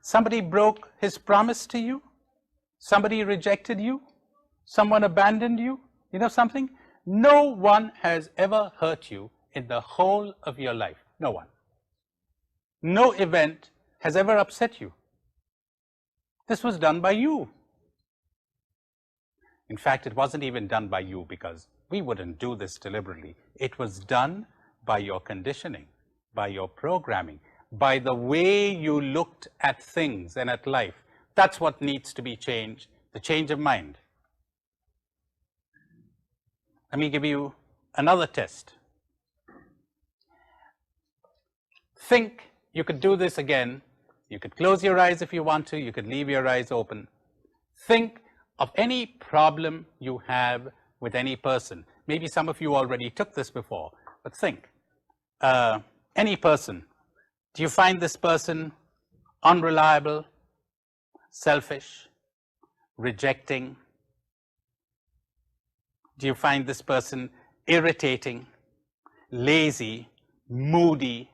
Somebody broke his promise to you? Somebody rejected you? Someone abandoned you? You know something? No one has ever hurt you in the whole of your life. No one. No event has ever upset you. This was done by you. In fact, it wasn't even done by you because we wouldn't do this deliberately. It was done by your conditioning, by your programming, by the way you looked at things and at life. That's what needs to be changed, the change of mind. Let me give you another test. Think, you could do this again. You could close your eyes if you want to. You could leave your eyes open. Think of any problem you have with any person. Maybe some of you already took this before, but think. Any person. Do you find this person unreliable, selfish, rejecting? Do you find this person irritating, lazy, moody?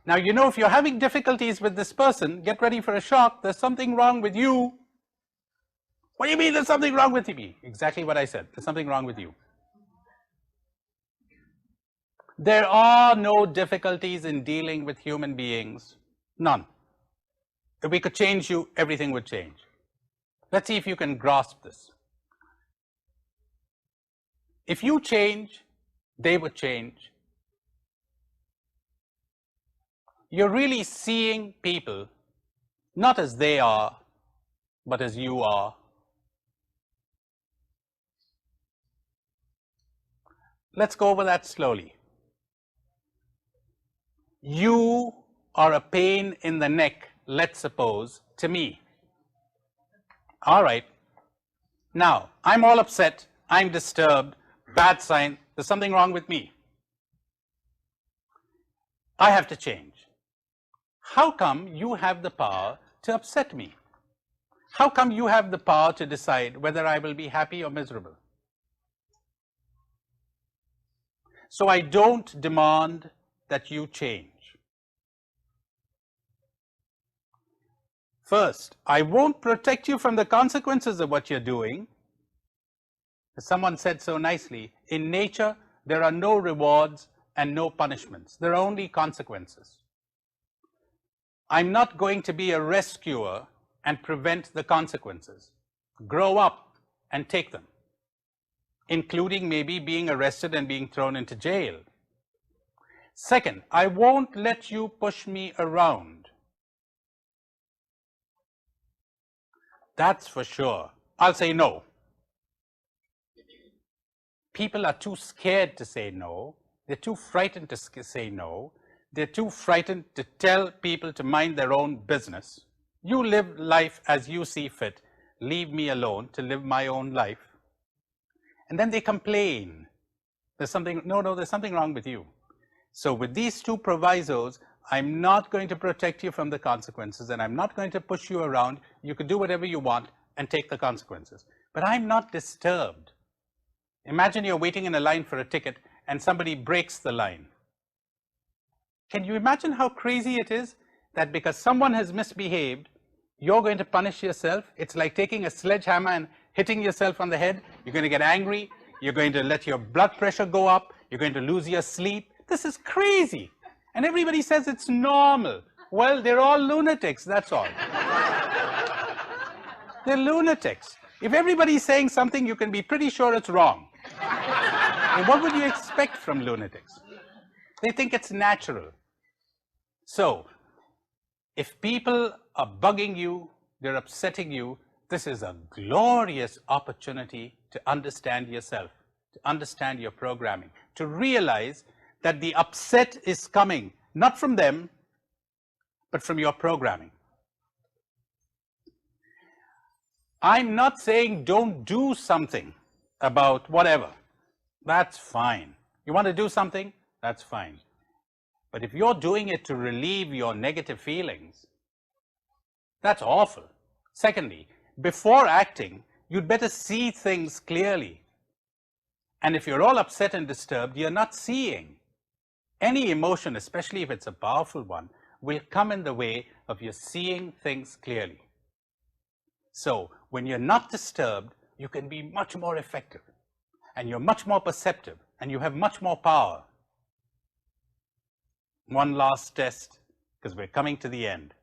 Now, you know, if you're having difficulties with this person, get ready for a shock. There's something wrong with you. What do you mean there's something wrong with me? Exactly what I said. There's something wrong with you. There are no difficulties in dealing with human beings. None. If we could change you, everything would change. Let's see if you can grasp this. If you change, they would change. You're really seeing people not as they are, but as you are. Let's go over that slowly. You are a pain in the neck, let's suppose, to me. All right. Now, I'm all upset, I'm disturbed, bad sign, there's something wrong with me. I have to change. How come you have the power to upset me? How come you have the power to decide whether I will be happy or miserable? So I don't demand that you change. First, I won't protect you from the consequences of what you're doing. As someone said so nicely, in nature, there are no rewards and no punishments. There are only consequences. I'm not going to be a rescuer and prevent the consequences. Grow up and take them, including maybe being arrested and being thrown into jail. Second, I won't let you push me around. That's for sure. I'll say no. People are too scared to say no. They're too frightened to say no. They're too frightened to tell people to mind their own business. You live life as you see fit. Leave me alone to live my own life. And then they complain. There's something wrong with you. So with these two provisos, I'm not going to protect you from the consequences, and I'm not going to push you around. You can do whatever you want and take the consequences. But I'm not disturbed. Imagine you're waiting in a line for a ticket and somebody breaks the line. Can you imagine how crazy it is that because someone has misbehaved, you're going to punish yourself? It's like taking a sledgehammer and hitting yourself on the head. You're going to get angry. You're going to let your blood pressure go up. You're going to lose your sleep. This is crazy. And everybody says it's normal. Well, they're all lunatics, that's all. They're lunatics. If everybody's saying something, you can be pretty sure it's wrong. And what would you expect from lunatics? They think it's natural. So, if people are bugging you, they're upsetting you, this is a glorious opportunity to understand yourself, to understand your programming, to realize that the upset is coming, not from them, but from your programming. I'm not saying don't do something about whatever. That's fine. You want to do something? That's fine. But if you're doing it to relieve your negative feelings, that's awful. Secondly, before acting, you'd better see things clearly. And if you're all upset and disturbed, you're not seeing. Any emotion, especially if it's a powerful one, will come in the way of you seeing things clearly. So when you're not disturbed, you can be much more effective, and you're much more perceptive, and you have much more power. One last test, because we're coming to the end.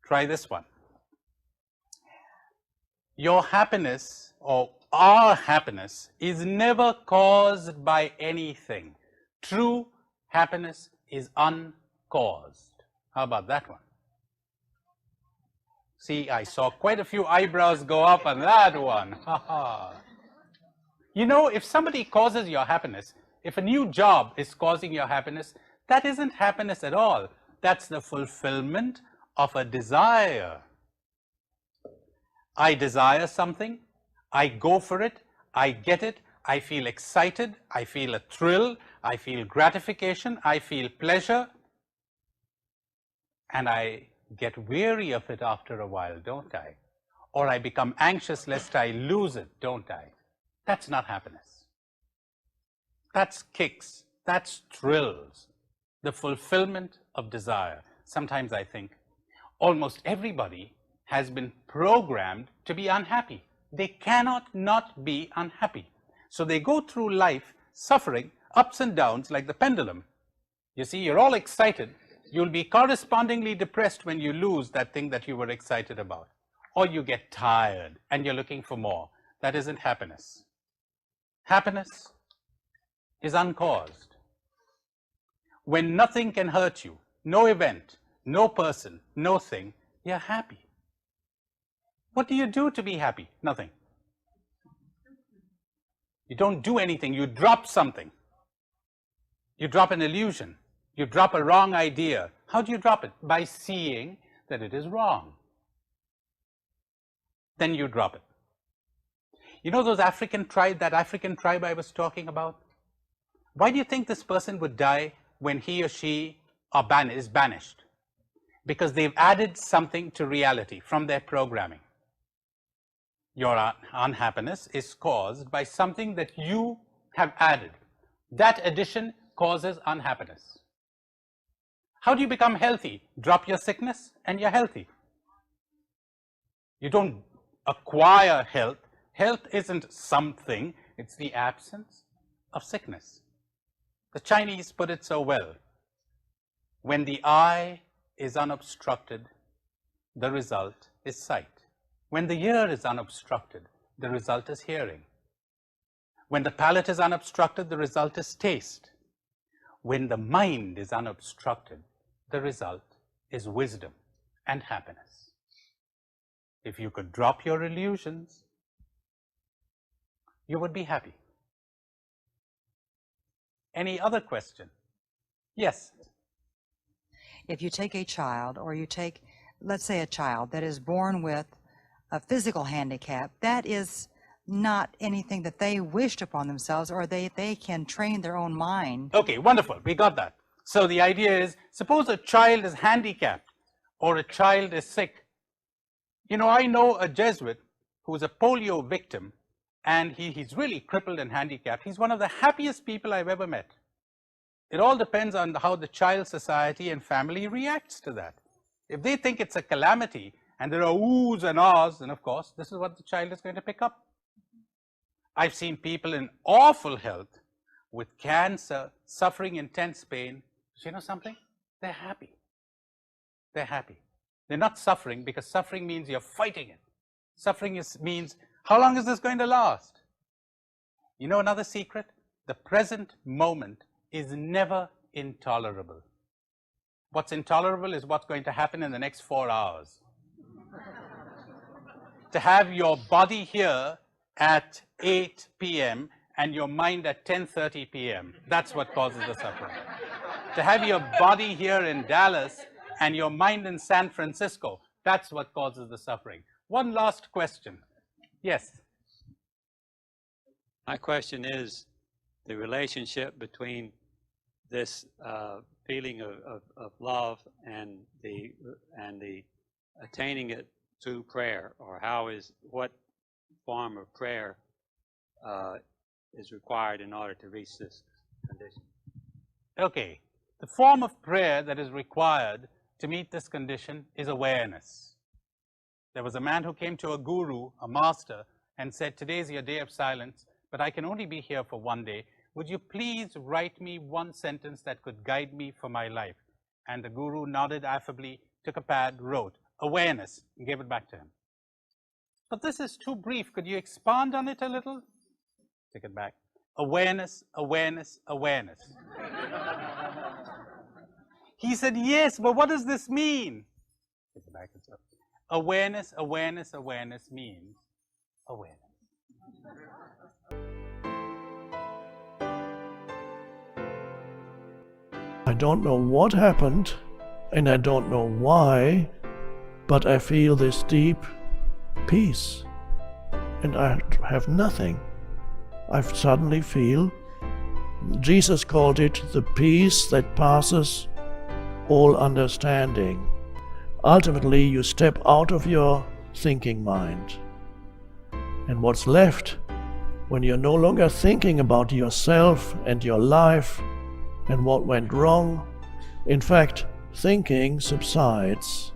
Try this one. Your happiness, or our happiness, is never caused by anything. True happiness is uncaused. How about that one? See, I saw quite a few eyebrows go up on that one. You know, if somebody causes your happiness, if a new job is causing your happiness, that isn't happiness at all. That's the fulfillment of a desire. I desire something, I go for it, I get it, I feel excited, I feel a thrill, I feel gratification, I feel pleasure, and I get weary of it after a while, don't I? Or I become anxious lest I lose it, don't I? That's not happiness. That's kicks, that's thrills, the fulfillment of desire. Sometimes I think almost everybody has been programmed to be unhappy. They cannot not be unhappy. So they go through life suffering ups and downs like the pendulum. You see, you're all excited. You'll be correspondingly depressed when you lose that thing that you were excited about. Or you get tired and you're looking for more. That isn't happiness. Happiness is uncaused. When nothing can hurt you, no event, no person, no thing, you're happy. What do you do to be happy? Nothing. You don't do anything. You drop something. You drop an illusion. You drop a wrong idea. How do you drop it? By seeing that it is wrong. Then you drop it. You know that African tribe I was talking about? Why do you think this person would die when he or she is banished? Because they've added something to reality from their programming. Your unhappiness is caused by something that you have added. That addition causes unhappiness. How do you become healthy? Drop your sickness and you're healthy. You don't acquire health. Health isn't something, it's the absence of sickness. The Chinese put it so well. When the eye is unobstructed, the result is sight. When the ear is unobstructed, the result is hearing. When the palate is unobstructed, the result is taste. When the mind is unobstructed, the result is wisdom and happiness. If you could drop your illusions, you would be happy. Any other question? Yes. If you take a child, or you take, let's say, a child that is born with a physical handicap, that is not anything that they wished upon themselves, or they can train their own mind. Okay, wonderful. We got that. So the idea is, suppose a child is handicapped or a child is sick. You know, I know a Jesuit who is a polio victim, and he's really crippled and handicapped. He's one of the happiest people I've ever met. It all depends on how the child society and family reacts to that. If they think it's a calamity and there are oohs and ahs, then of course this is what the child is going to pick up. I've seen people in awful health with cancer, suffering intense pain. You know something? They're happy. They're happy. They're not suffering, because suffering means you're fighting it. Suffering means, how long is this going to last? You know another secret? The present moment is never intolerable. What's intolerable is what's going to happen in the next 4 hours. To have your body here at 8 p.m. and your mind at 10:30 p.m., that's what causes the suffering. To have your body here in Dallas and your mind in San Francisco, that's what causes the suffering. One last question. Yes? My question is the relationship between this feeling of love and the attaining it through prayer, or what form of prayer is required in order to reach this condition. Okay. The form of prayer that is required to meet this condition is awareness. There was a man who came to a guru, a master, and said, "Today is your day of silence, but I can only be here for one day. Would you please write me one sentence that could guide me for my life?" And the guru nodded affably, took a pad, wrote, "Awareness," and gave it back to him. "But this is too brief. Could you expand on it a little?" Take it back. "Awareness, awareness, awareness." He said, "Yes, but what does this mean?" Take it back. Awareness, awareness, awareness means awareness. I don't know what happened, and I don't know why, but I feel this deep peace, and I have nothing. I suddenly feel, Jesus called it the peace that passes all understanding. Ultimately, you step out of your thinking mind. And what's left when you're no longer thinking about yourself and your life and what went wrong, in fact, thinking subsides.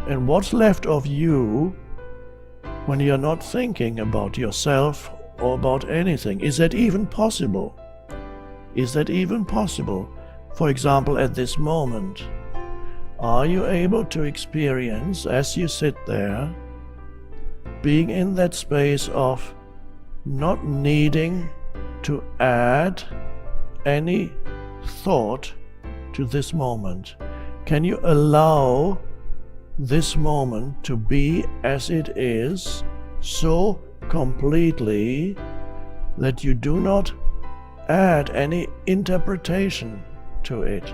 And what's left of you when you're not thinking about yourself or about anything? Is that even possible? Is that even possible? For example, at this moment, are you able to experience, as you sit there, being in that space of not needing to add any thought to this moment? Can you allow this moment to be as it is, so completely that you do not add any interpretation to it?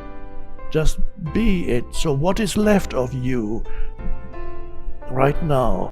Just be it. So what is left of you right now?